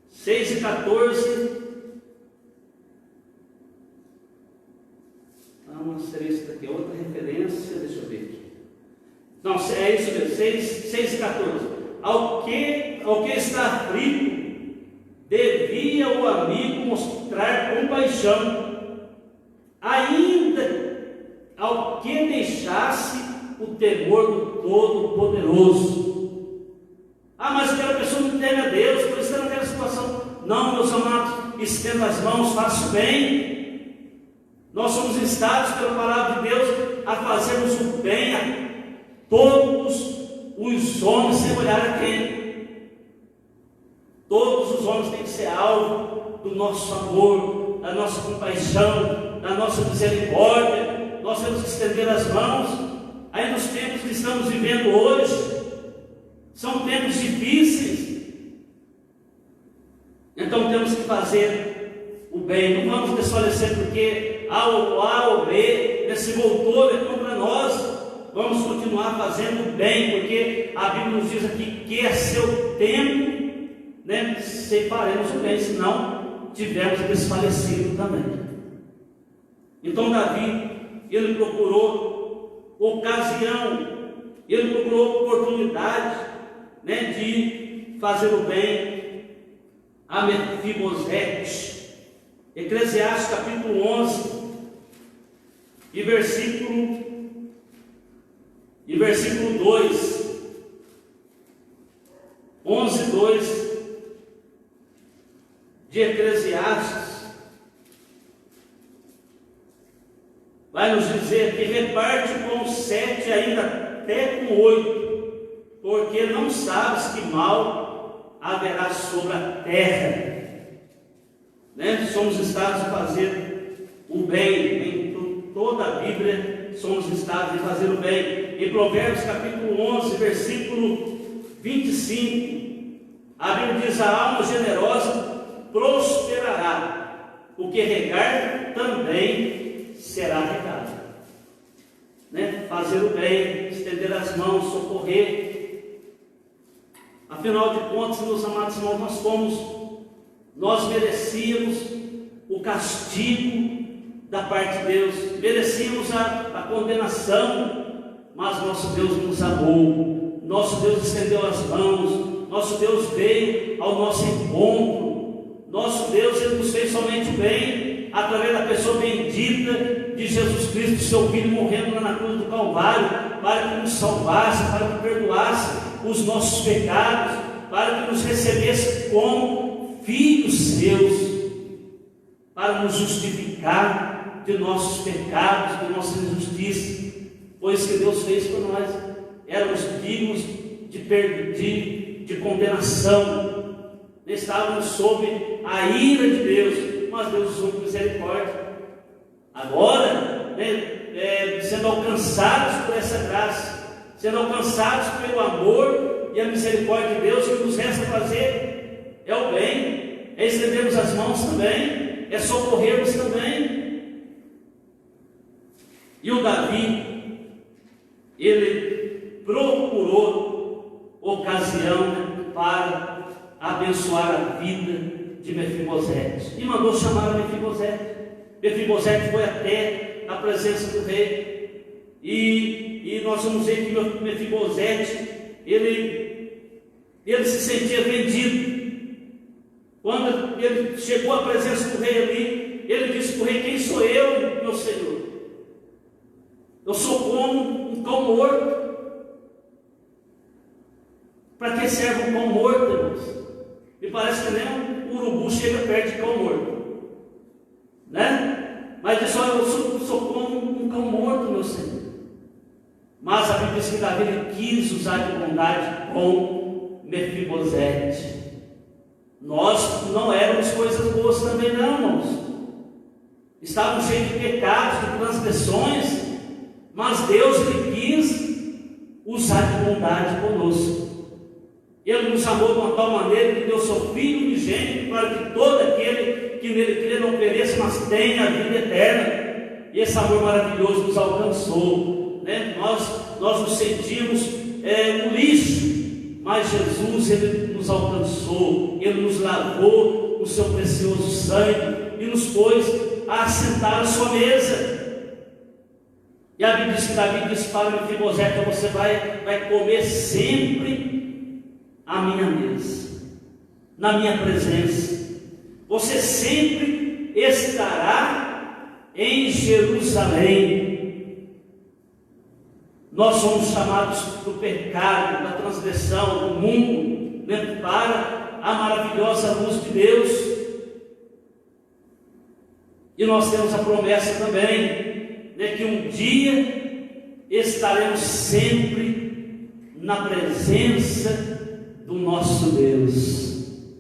6 e 14. Não seria isso daqui, é outra referência, deixa eu ver aqui. Não, é isso mesmo, 6 e 14. Ao que está aflito, devia o amigo mostrar compaixão, ainda ao que deixasse o temor do Todo-Poderoso. Mas aquela pessoa não teme a Deus, por isso está naquela situação. Não, meus amados, estenda as mãos, faça o bem. Nós somos instados pela palavra de Deus a fazermos o bem a todos os homens, sem olhar a quem. Todos os homens têm que ser alvo do nosso amor, da nossa compaixão, da nossa misericórdia. Nós temos que estender as mãos. Aí nos tempos que estamos vivendo hoje, são tempos difíceis, então temos que fazer o bem. Não vamos desfalecer porque A ou B se voltou contra nós. Vamos continuar fazendo o bem, porque a Bíblia nos diz aqui que a seu tempo, né, faremos o bem, se não tivermos desfalecido também. Então Davi, ele procurou ocasião, ele procurou oportunidade, né, de fazer o bem a Mefibosete. Eclesiastes capítulo 11 e versículo 2. 11, 2 de Eclesiastes vai nos dizer que reparte com 7, ainda até com 8, porque não sabes que mal haverá sobre a terra. Né? Somos estados de fazer o bem. Em toda a Bíblia somos estados de fazer o bem. Em Provérbios capítulo 11, versículo 25, a Bíblia diz: a alma generosa prosperará, o que regar também será regado. Né? Fazer o bem, estender as mãos, socorrer. Afinal de contas, meus amados irmãos, nós merecíamos o castigo da parte de Deus, merecíamos a condenação, mas nosso Deus nos amou, nosso Deus estendeu as mãos, nosso Deus veio ao nosso encontro, nosso Deus, Ele nos fez somente o bem, através da pessoa bendita de Jesus Cristo, seu Filho morrendo lá na cruz do Calvário, para que nos salvasse, para que perdoasse. os nossos pecados, para que nos recebesse como filhos seus, para nos justificar de nossos pecados, de nossa injustiça, pois que Deus fez por nós. Éramos dignos de condenação, estávamos sob a ira de Deus, mas Deus usou de misericórdia. Agora, sendo alcançados por essa graça, sendo alcançados pelo amor e a misericórdia de Deus, o que nos resta fazer é o bem, é estendermos as mãos também, é socorrermos também. E o Davi, ele procurou ocasião para abençoar a vida de Mefibosete e mandou chamar a Mefibosete. Mefibosete foi até a presença do rei, e nós vamos ver que Mefibosete ele se sentia vendido. Quando ele chegou à presença do rei ali, ele disse para o rei: quem sou eu, meu senhor? Eu sou como um cão morto. Para que serve um cão morto, irmãos? Me parece que nem um urubu chega perto de cão morto, né? Mas disse: olha, eu sou como um cão morto, meu senhor. Mas a Bíblia diz que Davi quis usar de bondade com Mefibosete. Nós não éramos coisas boas também, não, irmãos. Estávamos cheios de pecados, de transgressões, mas Deus lhe quis usar de bondade conosco. Ele nos amou de uma tal maneira que deu seu Filho unigênito, para que todo aquele que nele crê não pereça, mas tenha a vida eterna. E esse amor maravilhoso nos alcançou, né? Nós nos sentimos um lixo, mas Jesus, ele nos alcançou, ele nos lavou no seu precioso sangue e nos pôs a assentar à sua mesa. E a Bíblia diz que Davi disse para Mefibosete: você vai comer sempre à minha mesa, na minha presença. Você sempre estará em Jerusalém. Nós somos chamados do pecado, da transgressão, do mundo, né, para a maravilhosa luz de Deus. E nós temos a promessa também, né, que um dia estaremos sempre na presença do nosso Deus,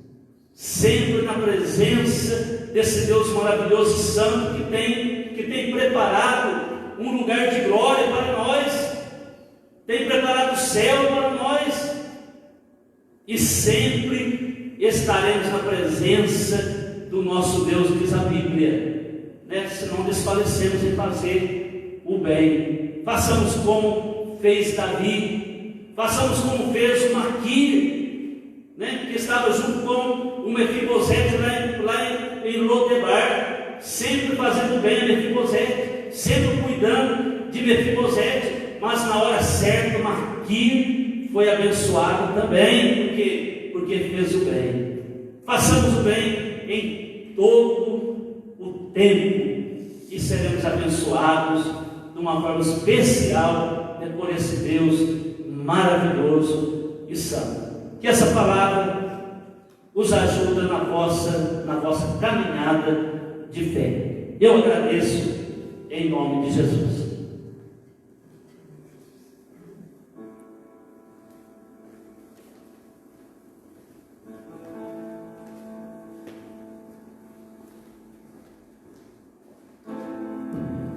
sempre na presença desse Deus maravilhoso e santo que tem preparado um lugar de glória para nós, tem preparado o céu para nós, e sempre estaremos na presença do nosso Deus, diz a Bíblia, né? Se não desfalecemos em fazer o bem. Façamos como fez Davi, façamos como fez o Maquir, né? Que estava junto com o Mefibosete lá em Lodebar, sempre fazendo bem a Mefibosete, sempre cuidando de Mefibosete, mas na hora certa o Maquir foi abençoado também, porque fez o bem. Façamos o bem em todo o tempo e seremos abençoados de uma forma especial, né, por esse Deus maravilhoso e santo. Que essa palavra os ajude na vossa caminhada de fé. Eu agradeço em nome de Jesus.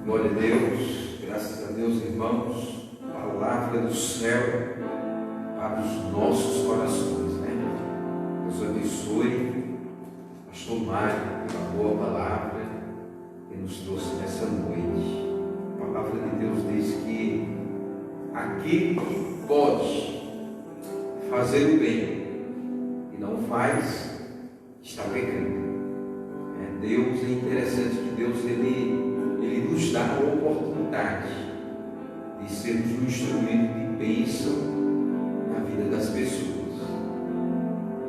Glória a Deus, graças a Deus, irmãos, palavra do céu para os nossos corações, né? Deus abençoe pastor Mário pela boa palavra que nos trouxe nessa noite. A palavra de Deus diz que aquele que pode fazer o bem e não faz, está pecando. Deus, é interessante que Deus ele nos dá a oportunidade de sermos um instrumento de bênção na vida das pessoas.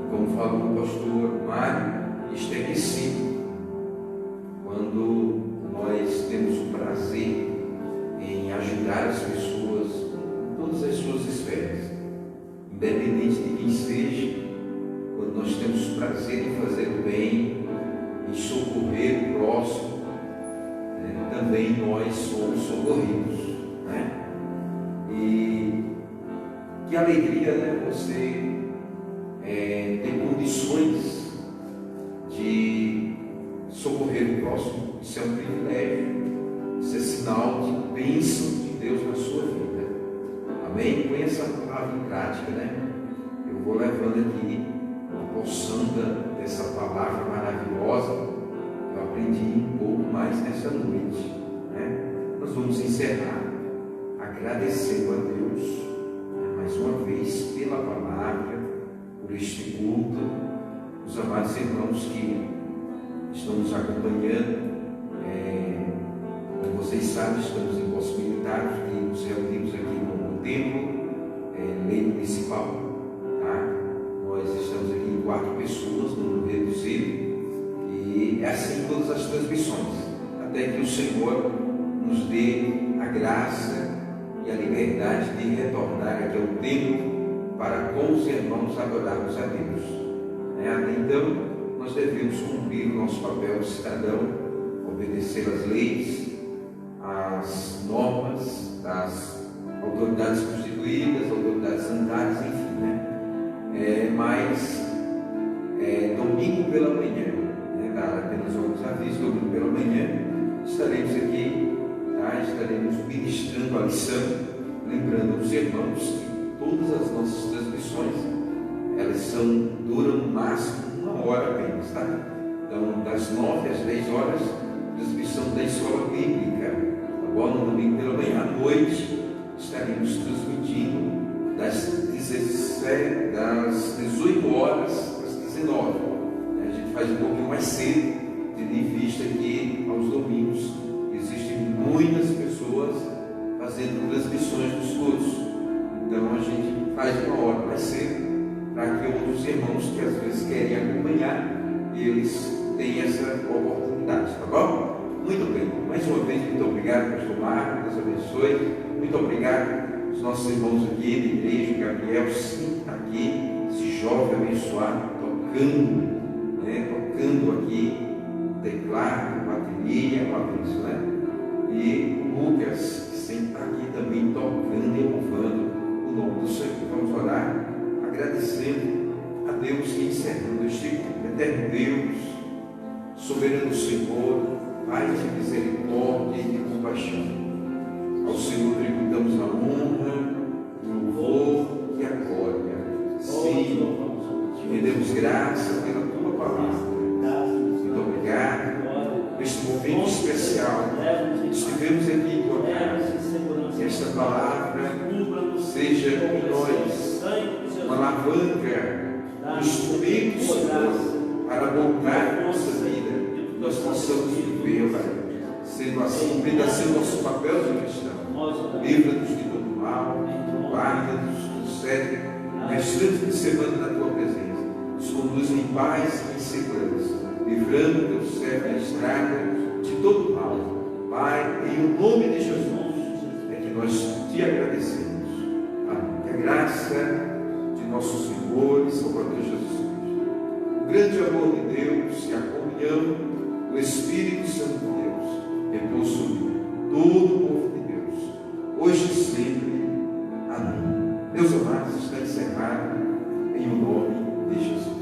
E como falou o pastor Mário, isto é requisito quando nós temos o prazer em ajudar as pessoas em todas as suas esferas, independente prazer em fazer o bem, em socorrer o próximo, né? Também nós somos socorridos, né? E que alegria, né? Você ter condições de socorrer o próximo. Isso é um privilégio, isso é sinal de bênção de Deus na sua vida. Amém? Põe essa palavra em prática, né? Eu vou levando aqui uma porção dessa palavra maravilhosa que eu aprendi um pouco mais nessa noite, né? Nós vamos encerrar agradecendo a Deus, né, mais uma vez pela palavra, por este culto, os amados irmãos que estão nos acompanhando. Como vocês sabem, estamos impossibilitados de nos reunirmos aqui no templo, lei municipal, tá? Nós estamos aqui em 4 pessoas, no número reduzido, e é assim em todas as transmissões, até que o Senhor nos dê a graça e a liberdade de retornar aqui ao templo para com os irmãos adorarmos a Deus. Até então, nós devemos cumprir o nosso papel de cidadão, obedecer às leis, às normas das autoridades constituídas, autoridades sanitárias, enfim, né? Mas domingo pela manhã, né? Dar apenas alguns avisos, domingo pela manhã estaremos aqui, tá? Estaremos ministrando a lição, lembrando aos irmãos que todas as nossas transmissões, elas duram no máximo 1 hora apenas, tá? Então, das 9 às 10 horas, transmissão da escola bíblica. Agora, no domingo pela manhã, à noite, estaremos transmitindo das 18 horas às 19. A gente faz um pouquinho mais cedo, tendo em vista que aos domingos existem muitas pessoas fazendo transmissões dos cultos. Então a gente faz 1 hora mais cedo, para que outros irmãos que às vezes querem acompanhar, eles tenham essa oportunidade, tá bom? Muito bem, mais uma vez, muito obrigado, pastor Marcos, Deus abençoe. Muito obrigado aos nossos irmãos aqui da igreja, Gabriel, sim, aqui, esse jovem abençoado, tocando, né? Tocando aqui, teclado, bateria, uma bênção, né? E o Lucas, que sempre está aqui também tocando e louvando o nome do Senhor. Vamos orar, agradecendo a Deus e encerrando este culto. Eterno Deus, soberano Senhor, Pai de misericórdia e de compaixão, ao Senhor tributamos a honra, o louvor e a glória. Sim, te rendemos graça pela tua palavra. Muito obrigado por este momento especial. Estivemos aqui em tua casa. Que esta palavra seja em nós uma alavanca, um instrumento, Senhor, para moldar a nossa vida. Nós possamos viver, sendo assim, obedecendo nosso papel de cristão. Livra-nos de todo mal, guarda-nos do sério, restante de semana na tua presença. Nos conduz em paz e em segurança, livrando teu servo na estrada de todo mal. Pai, em o nome de Jesus, é que nós te agradecemos. Amém. Que a graça de nosso Senhor e Salvador Jesus Cristo, o grande amor de Deus e a comunhão do Espírito Santo de Deus repousa sobre todo o povo de Deus, hoje e sempre. Amém. Meus amados, está encerrado em o nome de Jesus.